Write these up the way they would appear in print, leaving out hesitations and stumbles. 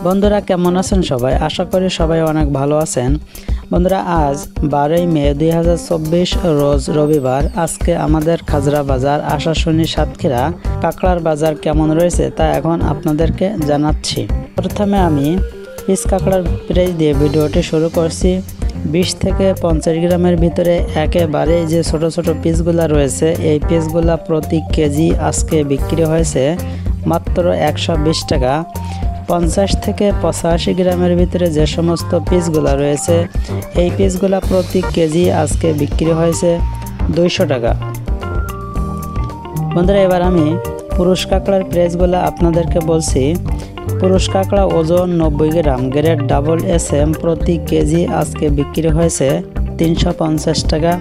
বন্ধুরা কেমন আছেন সবাই? আশা করি সবাই অনেক ভালো আছেন। বন্ধুরা আজ 12 মে 2024 রোজ রবিবার। আজকে আমাদের খাজরা বাজার, আশাশুনি, সাতক্ষীরা কাঁকড়ার বাজার কেমন রয়েছে তা এখন আপনাদেরকে জানাচ্ছি। প্রথমে আমি পিস কাঁকড়ার প্রাইস দিয়ে ভিডিওটি শুরু করছি। 20 থেকে 50 গ্রামের ভিতরে একেবারে যে ছোট ছোট পিসগুলা রয়েছে, এই পিসগুলা প্রতি কেজি আজকে বিক্রি হয়েছে মাত্র 120 টাকা। 50 থেকে 85 গ্রামের ভিতরে যে সমস্ত পিসগুলা রয়েছে, এই পিসগুলা প্রতি কেজি আজকে বিক্রি হয়েছে 200 টাকা। বন্ধুরা এবার আমি পুরুষ কাঁকড়ার প্রাইসগুলো আপনাদেরকে বলছি। পুরুষ কাঁকড়া ওজন 90 গ্রাম, গ্রেড ডাবল SM প্রতি কেজি আজকে বিক্রি হয়েছে 350 টাকা।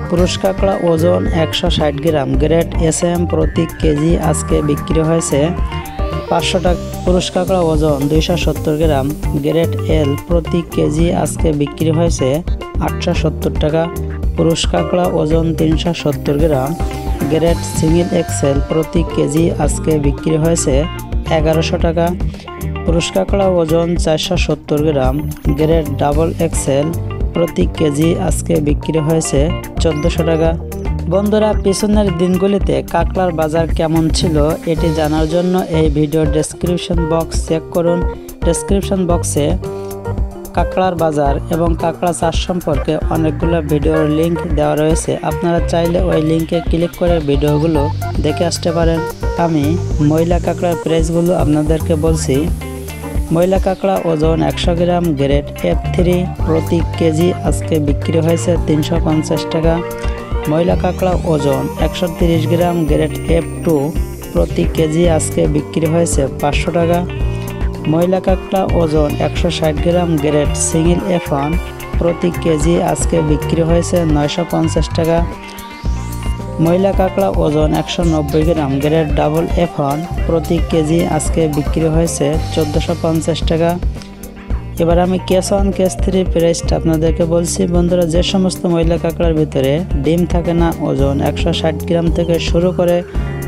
পুরুষ কাঁকড়া ওজন 160 গ্রাম, গ্রেড SM প্রতি কেজি আজকে বিক্রি হয়েছে 500 টাকা। পুরুষ কাঁকড়া ওজন 270 গ্রাম, গ্রেড L প্রতি কেজি আজকে বিক্রি হয়েছে 870 টাকা। পুরুষ কাঁকড়া ওজন 370 গ্রাম, গ্রেড সিঙ্গেল XL প্রতি কেজি আজকে বিক্রি হয়েছে 1100 টাকা। পুরুষ কাঁকড়া ওজন 470 গ্রাম, গ্রেড ডাবল XL প্রতি কেজি আজকে বিক্রি হয়েছে 1400 টাকা। বন্ধুরা পিছনের দিনগুলিতে কাঁকড়ার বাজার কেমন ছিল এটি জানার জন্য এই ভিডিওর ডেসক্রিপশন বক্স চেক করুন। ডেসক্রিপশন বক্সে কাঁকড়ার বাজার এবং কাঁকড়া চাষ সম্পর্কে অনেকগুলো ভিডিওর লিঙ্ক দেওয়া রয়েছে। আপনারা চাইলে ওই লিঙ্কে ক্লিক করে ভিডিওগুলো দেখে আসতে পারেন। আমি ময়লা কাঁকড়ার প্রাইসগুলো আপনাদেরকে বলছি। ময়লা কাঁকড়া ওজন 100 গ্রাম, গ্রেড F3 প্রতি কেজি আজকে বিক্রি হয়েছে 350 টাকা। ময়লা কাঁকড়া ওজন 130 গ্রাম, গ্রেড F2 প্রতি কেজি আজকে বিক্রি হয়েছে 500 টাকা। ময়লা কাঁকড়া ওজন 160 গ্রাম, গ্রেড সিঙ্গেল F1 প্রতি কেজি আজকে বিক্রি হয়েছে 950 টাকা। ময়লা কাঁকড়া ওজন 190 গ্রাম, গ্রেড ডাবল F1 প্রতি কেজি আজকে বিক্রি হয়েছে 1450 টাকা। এবার আমি কেস 1 কেস 3 প্রাইসটা আপনাদেরকে বলছি। বন্ধুরা যে সমস্ত ময়লা কাঁকড়ার ভিতরে ডিম থাকে না, ওজন 160 গ্রাম থেকে শুরু করে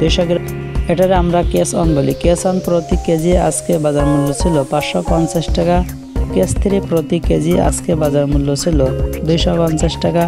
200 গ্রাম, এটারে আমরা কেস 1 বলি। কেস 1 প্রতি কেজি আজকে বাজার মূল্য ছিল 550 টাকা। কেস 3 প্রতি কেজি আজকে বাজার মূল্য ছিল 250 টাকা।